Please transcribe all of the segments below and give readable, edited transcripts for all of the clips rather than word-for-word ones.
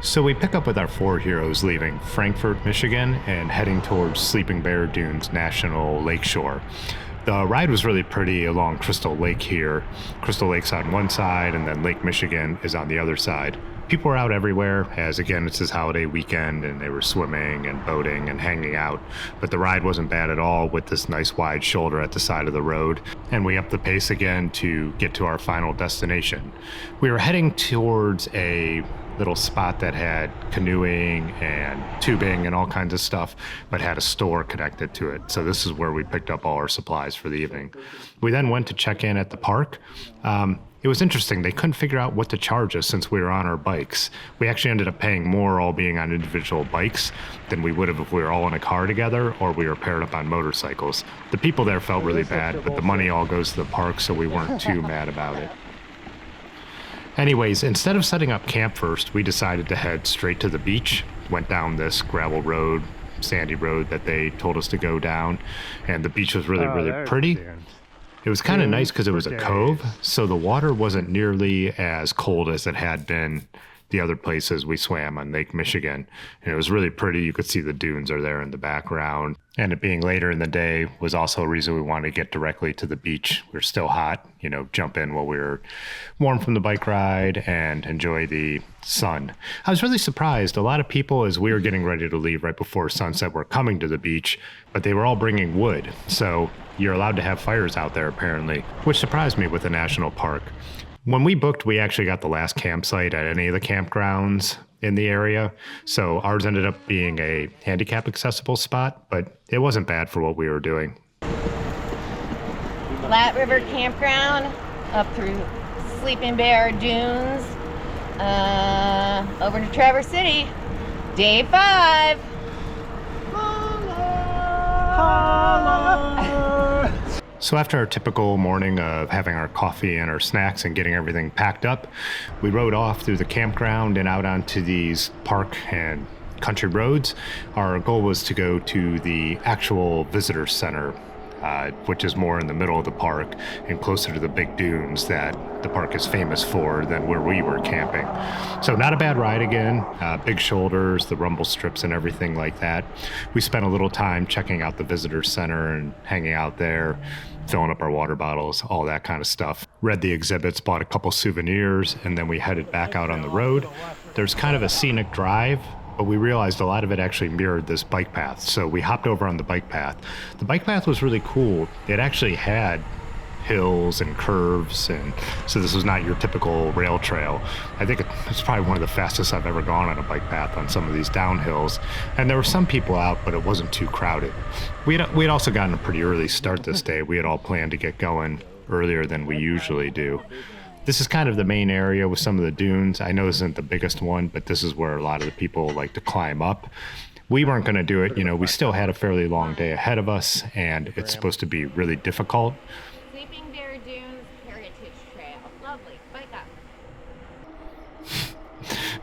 So we pick up with our four heroes leaving Frankfort, Michigan, and heading towards Sleeping Bear Dunes National Lakeshore. The ride was really pretty along Crystal Lake here. Crystal Lake's on one side, and then Lake Michigan is on the other side. People were out everywhere, as again, it's this holiday weekend, and they were swimming and boating and hanging out. But the ride wasn't bad at all with this nice wide shoulder at the side of the road. And we upped the pace again to get to our final destination. We were heading towards a little spot that had canoeing and tubing and all kinds of stuff, but had a store connected to it. So this is where we picked up all our supplies for the evening. We then went to check in at the park. It was interesting. They couldn't figure out what to charge us since we were on our bikes. We actually ended up paying more all being on individual bikes than we would have if we were all in a car together or we were paired up on motorcycles. The people there felt really bad, but the money all goes to the park, so we weren't too mad about it. Anyways, instead of setting up camp first, we decided to head straight to the beach. Went down this gravel road, sandy road that they told us to go down, and the beach was really pretty. It was kind of nice because it was a cove, so the water wasn't nearly as cold as it had been the other places we swam on Lake Michigan. And it was really pretty. You could see the dunes are there in the background. And it being later in the day was also a reason we wanted to get directly to the beach. We were still hot, jump in while we were warm from the bike ride and enjoy the sun. I was really surprised. A lot of people, as we were getting ready to leave right before sunset, were coming to the beach, but they were all bringing wood. So you're allowed to have fires out there apparently, which surprised me with a national park. When we booked, we actually got the last campsite at any of the campgrounds in the area. So ours ended up being a handicap accessible spot, but it wasn't bad for what we were doing. Platte River Campground up through Sleeping Bear Dunes, over to Traverse City. Day 5. So after our typical morning of having our coffee and our snacks and getting everything packed up, we rode off through the campground and out onto these park and country roads. Our goal was to go to the actual visitor center, which is more in the middle of the park and closer to the big dunes that the park is famous for than where we were camping. So not a bad ride again, big shoulders, the rumble strips and everything like that. We spent a little time checking out the visitor center and hanging out there, filling up our water bottles, all that kind of stuff. Read the exhibits, bought a couple souvenirs, and then we headed back out on the road. There's kind of a scenic drive, but we realized a lot of it actually mirrored this bike path. So we hopped over on the bike path. The bike path was really cool. It actually had hills and curves, and so this was not your typical rail trail. I think it's probably one of the fastest I've ever gone on a bike path on some of these downhills. And there were some people out, but it wasn't too crowded. We had also gotten a pretty early start this day. We had all planned to get going earlier than we usually do. This is kind of the main area with some of the dunes. I know this isn't the biggest one, but this is where a lot of the people like to climb up. We weren't going to do it. We still had a fairly long day ahead of us, and it's supposed to be really difficult. Sleeping Bear Dunes Heritage Trail. Lovely. Bike up.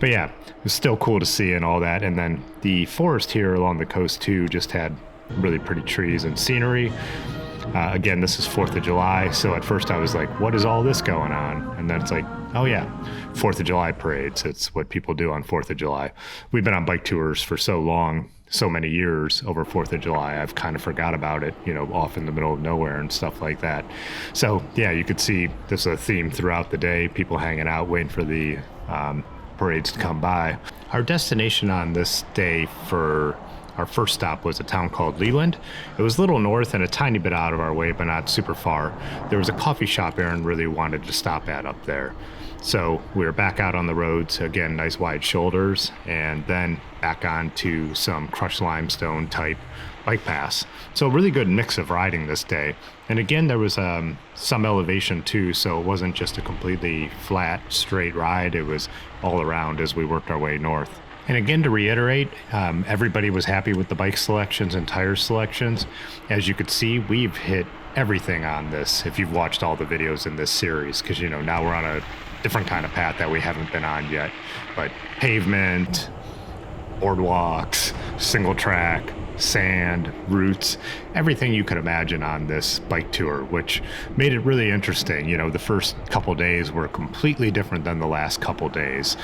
But yeah, it was still cool to see and all that. And then the forest here along the coast too just had really pretty trees and scenery. Again, this is 4th of July, so at first I was like, what is all this going on? And then it's like, oh yeah, 4th of July parades. It's what people do on 4th of July. We've been on bike tours for so long, so many years over 4th of July, I've kind of forgot about it, off in the middle of nowhere and stuff like that. So yeah, you could see this is a theme throughout the day, people hanging out, waiting for the parades to come by. Our destination on this day for our first stop was a town called Leland. It was a little north and a tiny bit out of our way, but not super far. There was a coffee shop Aaron really wanted to stop at up there. So we were back out on the roads, again, nice wide shoulders, and then back onto some crushed limestone type bike paths. So a really good mix of riding this day. And again, there was some elevation too, so it wasn't just a completely flat, straight ride. It was all around as we worked our way north. And again, to reiterate, everybody was happy with the bike selections and tire selections. As you could see, we've hit everything on this if you've watched all the videos in this series, because now we're on a different kind of path that we haven't been on yet. But pavement, boardwalks, single track, sand, roots, everything you could imagine on this bike tour, which made it really interesting. You know, the first couple days were completely different than the last couple days.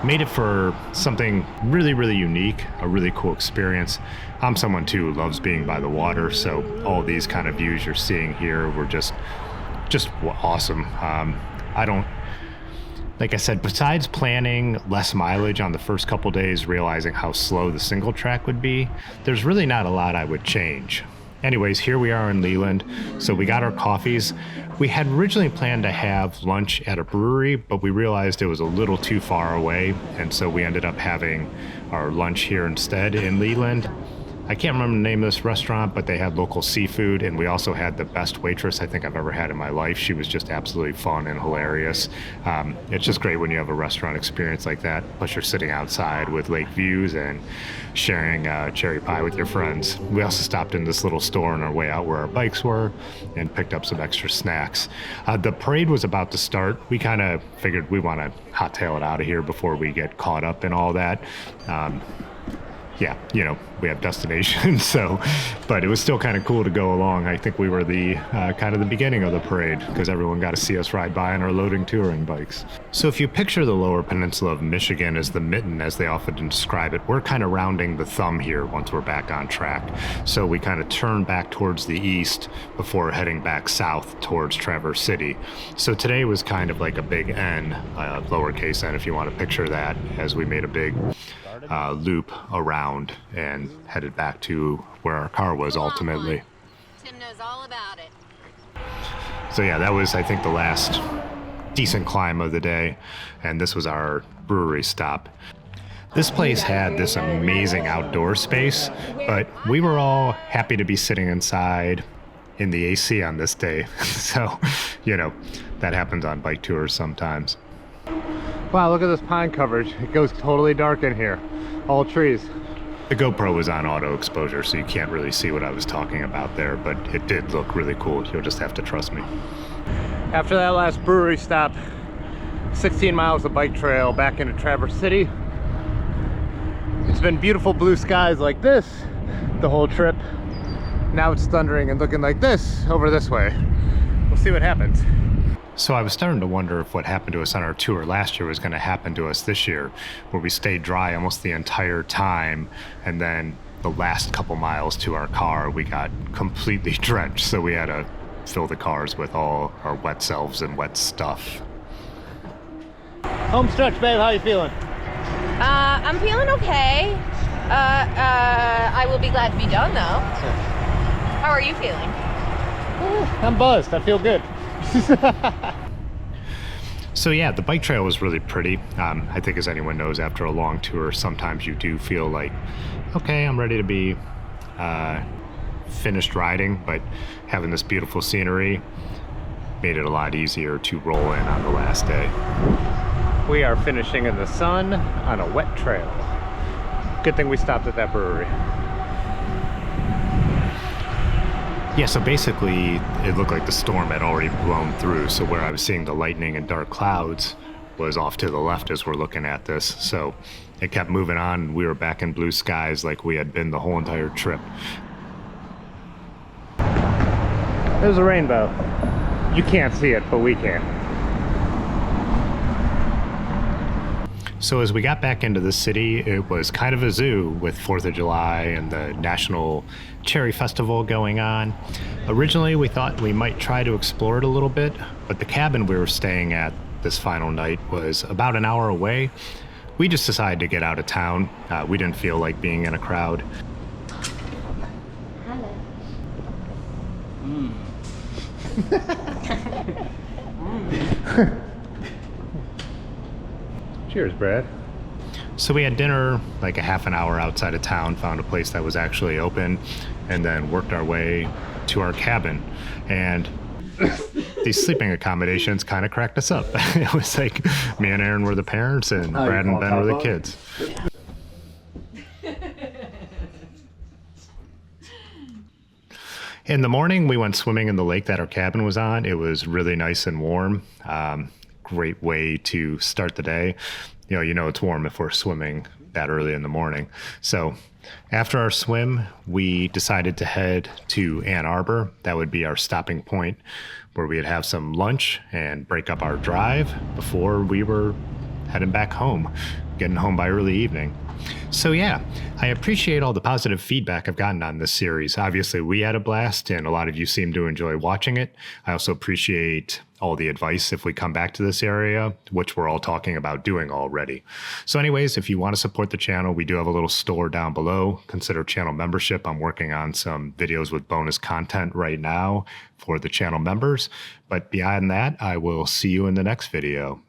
Made it for something really, really unique, a really cool experience. I'm someone too who loves being by the water, so all these kind of views you're seeing here were just awesome. Like I said, besides planning less mileage on the first couple days, realizing how slow the single track would be, there's really not a lot I would change. Anyways, here we are in Leland. So we got our coffees. We had originally planned to have lunch at a brewery, but we realized it was a little too far away. And so we ended up having our lunch here instead in Leland. I can't remember the name of this restaurant, but they had local seafood, and we also had the best waitress I think I've ever had in my life. She was just absolutely fun and hilarious. It's just great when you have a restaurant experience like that, plus you're sitting outside with lake views and sharing cherry pie with your friends. We also stopped in this little store on our way out where our bikes were and picked up some extra snacks. The parade was about to start. We kind of figured we want to hot tail it out of here before we get caught up in all that. Yeah, you know, we have destinations, but it was still kind of cool to go along. I think we were the kind of the beginning of the parade because everyone got to see us ride by on our loading touring bikes. So if you picture the lower peninsula of Michigan as the mitten, as they often describe it, we're kind of rounding the thumb here once we're back on track. So we kind of turn back towards the east before heading back south towards Traverse City. So today was kind of like a big N, lowercase n if you want to picture that, as we made a big loop around and headed back to where our car was ultimately. Tim knows all about it. So yeah, that was, I think, the last decent climb of the day, and this was our brewery stop. This place had this amazing outdoor space, but we were all happy to be sitting inside in the AC on this day. So, you know, that happens on bike tours sometimes. Wow, look at this pine coverage. It goes totally dark in here. All trees. The GoPro was on auto exposure, so you can't really see what I was talking about there, but it did look really cool. You'll just have to trust me. After that last brewery stop, 16 miles of bike trail back into Traverse City. It's been beautiful blue skies like this the whole trip. Now it's thundering and looking like this over this way. We'll see what happens. So I was starting to wonder if what happened to us on our tour last year was going to happen to us this year, where we stayed dry almost the entire time, and then the last couple miles to our car, we got completely drenched, so we had to fill the cars with all our wet selves and wet stuff. Home stretch, babe. How you feeling? I'm feeling okay. I will be glad to be done, though. How are you feeling? I'm buzzed. I feel good. So yeah, the bike trail was really pretty. I think as anyone knows, after a long tour, sometimes you do feel like, okay, I'm ready to be finished riding, but having this beautiful scenery made it a lot easier to roll in on the last day. We are finishing in the sun on a wet trail. Good thing we stopped at that brewery. Yeah, so basically it looked like the storm had already blown through. So where I was seeing the lightning and dark clouds was off to the left as we're looking at this. So it kept moving on and we were back in blue skies like we had been the whole entire trip. There's a rainbow. You can't see it, but we can. So as we got back into the city, it was kind of a zoo with 4th of July and the National Cherry Festival going on. Originally, we thought we might try to explore it a little bit, but the cabin we were staying at this final night was about an hour away. We just decided to get out of town. We didn't feel like being in a crowd. Hello. Cheers, Brad. So we had dinner like a half an hour outside of town, found a place that was actually open, and then worked our way to our cabin. And these sleeping accommodations kind of cracked us up. It was like me and Aaron were the parents and Brad and Ben were the kids. In the morning, we went swimming in the lake that our cabin was on. It was really nice and warm. great way to start the day. You know it's warm if we're swimming that early in the morning. So after our swim, we decided to head to Ann Arbor. That would be our stopping point where we'd have some lunch and break up our drive before we were heading back home, getting home by early evening. So yeah, I appreciate all the positive feedback I've gotten on this series. Obviously, we had a blast, and a lot of you seem to enjoy watching it. I also appreciate all the advice if we come back to this area, which we're all talking about doing already. So anyways, if you want to support the channel, we do have a little store down below. Consider channel membership. I'm working on some videos with bonus content right now for the channel members. But beyond that, I will see you in the next video.